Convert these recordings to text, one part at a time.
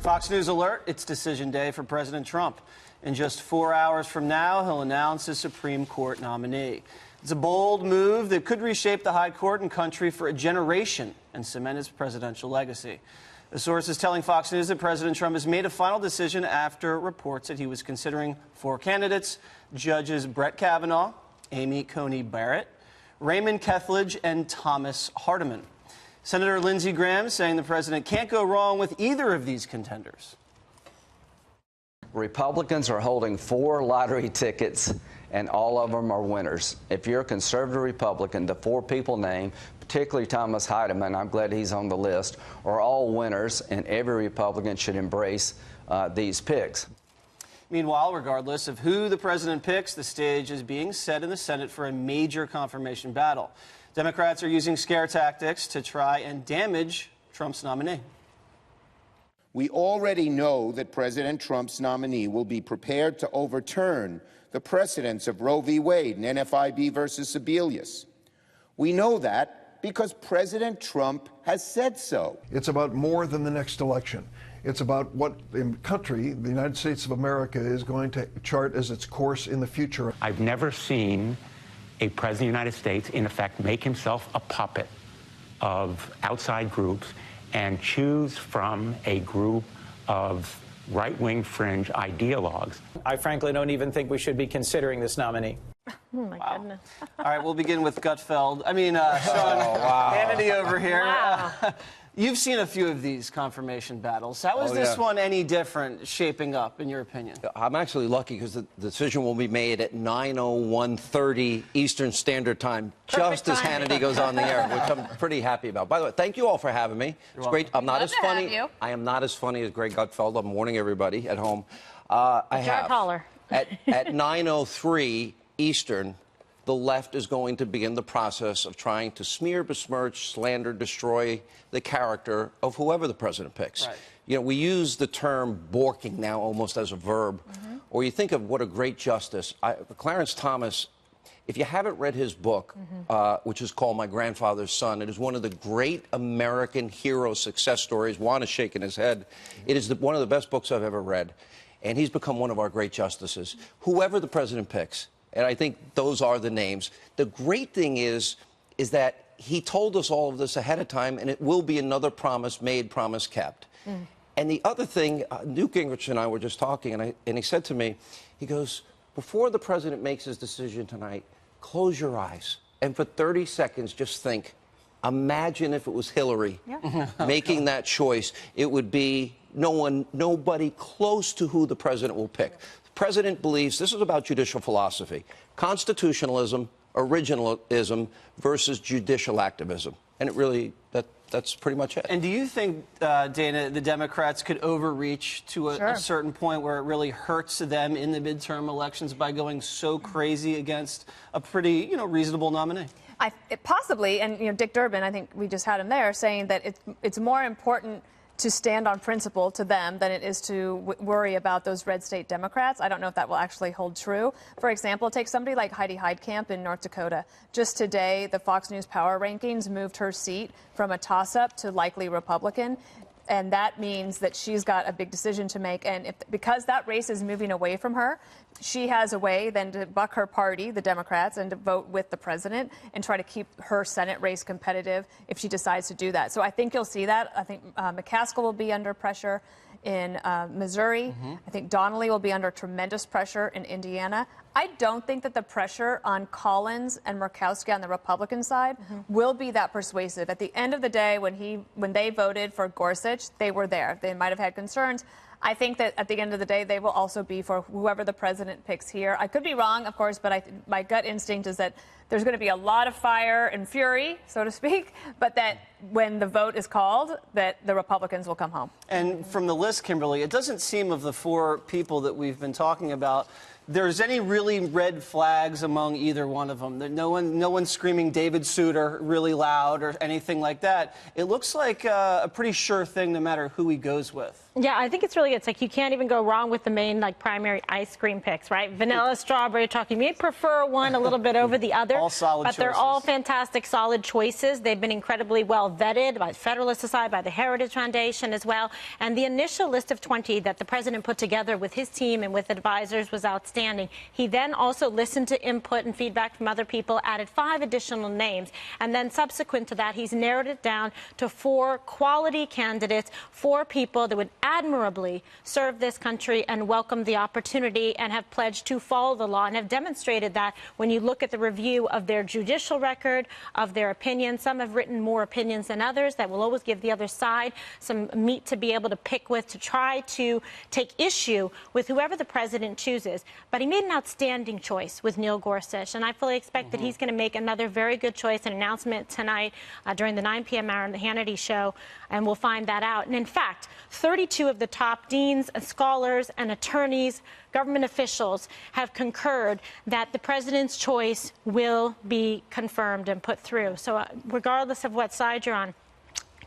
Fox News alert, it's decision day for President Trump. In just 4 hours from now, he'll announce his Supreme Court nominee. It's a bold move that could reshape the high court and country for a generation and cement his presidential legacy. The source is telling Fox News that President Trump has made a final decision after reports that he was considering 4 candidates: Judges Brett Kavanaugh, Amy Coney Barrett, Raymond Kethledge, and Thomas Hardiman. Senator Lindsey Graham saying the president can't go wrong with either of these contenders. Republicans are holding 4 lottery tickets, and all of them are winners. If you're a conservative Republican, the 4 people named, particularly Thomas Hardiman, I'm glad he's on the list, are all winners, and every Republican should embrace these picks. Meanwhile, regardless of who the president picks, the stage is being set in the Senate for a major confirmation battle. Democrats are using scare tactics to try and damage Trump's nominee. We already know that President Trump's nominee will be prepared to overturn the precedents of Roe v. Wade and NFIB versus Sebelius. We know that because President Trump has said so. It's about more than the next election. It's about what the country, the United States of America, is going to chart as its course in the future. I've never seen a president of the United States, in effect, make himself a puppet of outside groups and choose from a group of right-wing fringe ideologues. I frankly don't even think we should be considering this nominee. Oh, my goodness. All right, we'll begin with Sean Hannity over here. Wow. You've seen a few of these confirmation battles. How is this one any different shaping up, in your opinion? I'm actually lucky because the decision will be made at 9:01:30 Eastern Standard Time, just as Hannity goes on the air, which I'm pretty happy about. By the way, thank you all for having me. It's great. I'm not as funny. I am not as funny as Greg Gutfeld. I'm warning everybody at home. I have. Holler. At 9:03 Eastern, the left is going to begin the process of trying to smear, besmirch, slander, destroy the character of whoever the president picks. Right. You know, we use the term borking now almost as a verb, or you think of what a great justice. Clarence Thomas, if you haven't read his book, which is called My Grandfather's Son, it is one of the great American hero success stories. Juan is shaking his head. It is one of the best books I've ever read, and he's become one of our great justices. Whoever the president picks, and I think those are the names. The great thing is that he told us all of this ahead of time, and it will be another promise made, promise kept. And the other thing, Newt Gingrich and I were just talking, and he said to me, he goes, before the president makes his decision tonight, close your eyes, and for 30 seconds, just think, imagine if it was Hillary making that choice. It would be nobody close to who the president will pick. The president believes this is about judicial philosophy, constitutionalism, originalism versus judicial activism. And it really, that's pretty much it. And do you think, Dana, the Democrats could overreach to a certain point where it really hurts them in the midterm elections by going so crazy against a pretty, reasonable nominee? Possibly, and Dick Durbin, I think we just had him there, saying that it's more important to stand on principle to them than it is to worry about those red state Democrats. I don't know if that will actually hold true. For example, take somebody like Heidi Heitkamp in North Dakota. Just today, the Fox News Power Rankings moved her seat from a toss-up to likely Republican. And that means that she's got a big decision to make. And because that race is moving away from her, she has a way then to buck her party, the Democrats, and to vote with the president and try to keep her Senate race competitive if she decides to do that. So I think you'll see that. I think McCaskill will be under pressure in Missouri. I think Donnelly will be under tremendous pressure in Indiana. I don't think that the pressure on Collins and Murkowski on the Republican side will be that persuasive. At the end of the day, when they voted for Gorsuch, they were there. They might have had concerns. I think that at the end of the day, they will also be for whoever the president picks here. I could be wrong, of course, but my gut instinct is that there's going to be a lot of fire and fury, so to speak, but that when the vote is called, that the Republicans will come home. And from the list, Kimberly, it doesn't seem of the 4 people that we've been talking about there's any really red flags among either one of them. No one's screaming David Souter really loud or anything like that. It looks like a pretty sure thing no matter who he goes with. Yeah, I think it's really, it's like you can't even go wrong with the main primary ice cream picks, right? Vanilla, strawberry, chocolate. You may prefer one a little bit over the other. All solid choices. But they're all fantastic, solid choices. They've been incredibly well vetted by the Federalist Society, by the Heritage Foundation as well. And the initial list of 20 that the president put together with his team and with advisors was outstanding. He then also listened to input and feedback from other people, added 5 additional names. And then subsequent to that, he's narrowed it down to 4 quality candidates, 4 people that would admirably serve this country and welcome the opportunity and have pledged to follow the law and have demonstrated that when you look at the review of their judicial record, of their opinions. Some have written more opinions than others that will always give the other side some meat to be able to pick with to try to take issue with whoever the president chooses. But he made an outstanding choice with Neil Gorsuch, and I fully expect that he's going to make another very good choice, an announcement tonight during the 9 p.m. hour on the Hannity show, and we'll find that out. And in fact, 32 of the top deans, scholars, and attorneys, government officials have concurred that the president's choice will be confirmed and put through. So regardless of what side you're on,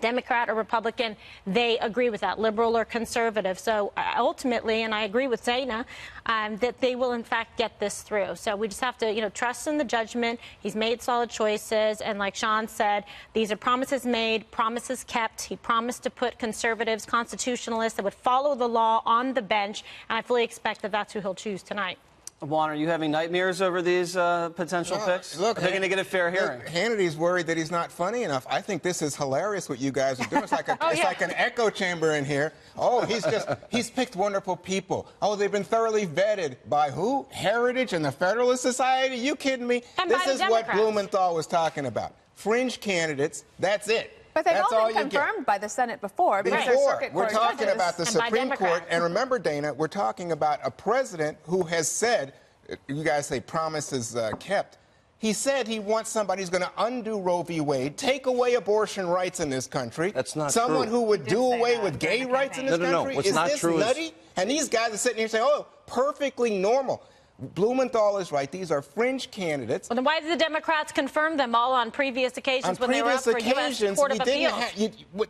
Democrat or Republican, they agree with that, liberal or conservative. So ultimately, and I agree with Zaina, that they will in fact get this through. So we just have to, trust in the judgment. He's made solid choices, and like Sean said, these are promises made, promises kept. He promised to put conservatives, constitutionalists that would follow the law on the bench, and I fully expect that that's who he'll choose tonight. Juan, are you having nightmares over these potential picks? Look, are they going to get a fair hearing? Hannity's worried that he's not funny enough. I think this is hilarious what you guys are doing. It's like like an echo chamber in here. Oh, he's picked wonderful people. Oh, they've been thoroughly vetted by who? Heritage and the Federalist Society? You kidding me? And this by is the what Democrats. Blumenthal was talking about. Fringe candidates, that's it. But they've That's all been you get. confirmed by the Senate before. Because they're circuit We're court talking judges. about the And by Supreme Court. Democrats. And remember, Dana, we're talking about a president who has said, you guys say promises kept. He said he wants somebody who's going to undo Roe v. Wade, take away abortion rights in this country. That's not Someone true. who would do away that with gay during the rights in this campaign. No. country? What's is not this true is- nutty? And these guys are sitting here saying, oh, perfectly normal. Blumenthal is right. These are fringe candidates. Well, then why did the Democrats confirm them all on previous occasions when they were up for U.S. Court of Appeals?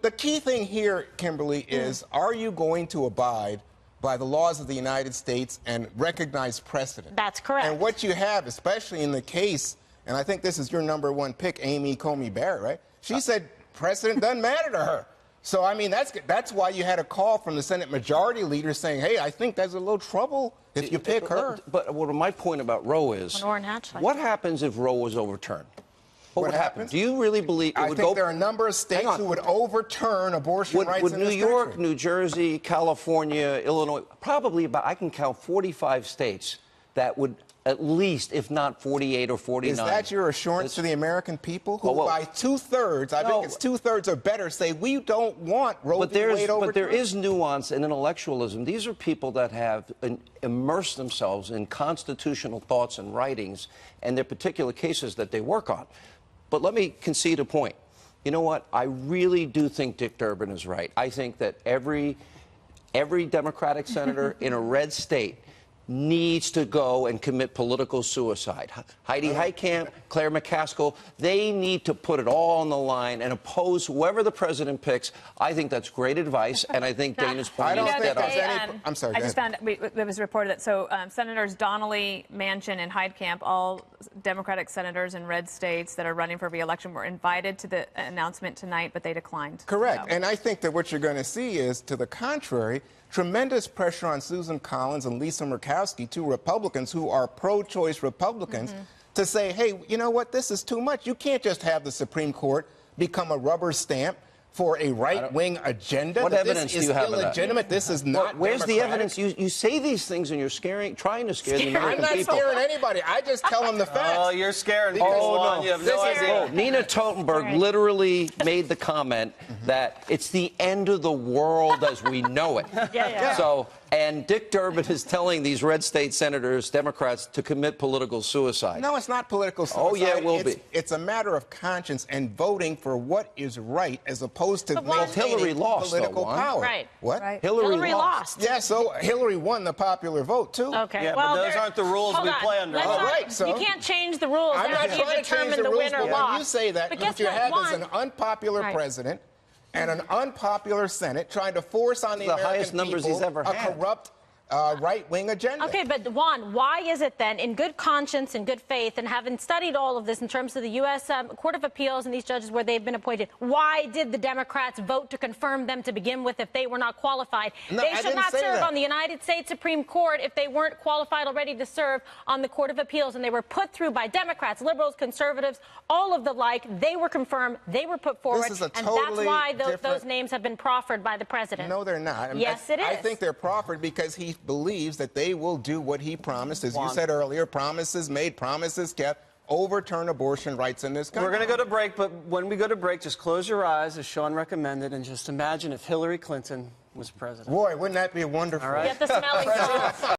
The key thing here, Kimberly, is are you going to abide by the laws of the United States and recognize precedent? That's correct. And what you have, especially in the case, and I think this is your #1 pick, Amy Coney Barrett, right? She said precedent doesn't matter to her. So, I mean, that's why you had a call from the Senate Majority Leader saying, hey, I think there's a little trouble if you pick her. But what my point about Roe is, When Orrin Hatch liked what it. happens if Roe was overturned? What would happen? happens? Do you really believe it I would think go? there are a number of states who would overturn abortion rights Would in New this York, country. New Jersey, California, Illinois, probably about, I can count 45 states that would at least, if not 48 or 49. Is that your assurance to the American people who, Well, by 2/3, I think it's 2/3 or better, say we don't want Roe v. Wade overturned? But there is nuance and intellectualism. These are people that have immersed themselves in constitutional thoughts and writings and their particular cases that they work on. But let me concede a point. You know what? I really do think Dick Durbin is right. I think that every Democratic senator in a red state needs to go and commit political suicide. Heidi Heitkamp, Claire McCaskill, they need to put it all on the line and oppose whoever the president picks. I think that's great advice, and I think Dana's I pointing don't think that there's out. any... I'm sorry, I go just ahead. found it was reported that Senators Donnelly, Manchin, and Heitkamp, all Democratic senators in red states that are running for re-election, were invited to the announcement tonight, but they declined. Correct. So. And I think that what you're going to see is, to the contrary, tremendous pressure on Susan Collins and Lisa Murkowski, 2 Republicans who are pro-choice Republicans, to say, hey, you know what, this is too much. You can't just have the Supreme Court become a rubber stamp for a right-wing agenda. What evidence do you have of that? This is illegitimate. This is not Where's the democratic. evidence? You say these things and you're trying to scare the American I'm not people. scaring anybody. I just tell them the facts. Oh, you're scaring Because- people. Oh, no. You have no This is idea. it. Nina Totenberg literally made the comment that it's the end of the world as we know it. Yeah. So And Dick Durbin is telling these red state senators, Democrats, to commit political suicide. No, it's not political suicide. Oh, yeah, it will be. It's a matter of conscience and voting for what is right as opposed to Hillary lost, political power. Right. What? Right. Hillary lost. Yeah, so Hillary won the popular vote, too. Okay. Yeah, well, but those aren't the rules hold we on. play under. Let's All not- right, so- you can't change the rules I'm not after you trying to change determine the the rules, winner but lost. when you say that, But what guess you what? have is One- an unpopular Right. president and an unpopular Senate trying to force on the The American highest numbers people he's ever a had. corrupt right-wing agenda. Okay, but Juan, why is it then, in good conscience and good faith, and having studied all of this in terms of the U.S. Court of Appeals and these judges where they've been appointed, why did the Democrats vote to confirm them to begin with if they were not qualified? No, They I should didn't not say serve that. on the United States Supreme Court if they weren't qualified already to serve on the Court of Appeals, and they were put through by Democrats, liberals, conservatives, all of the like. They were confirmed, they were put forward, This is a and totally that's why those different- names have been proffered by the president. No, they're not. I mean, Yes, it I is. think they're proffered because he believes that they will do what he promised, as you said earlier, promises made, promises kept, overturn abortion rights in this country. We're going to go to break, but when we go to break, just close your eyes, as Sean recommended, and just imagine if Hillary Clinton was president. Boy, wouldn't that be wonderful? All right. Get the smelling salts.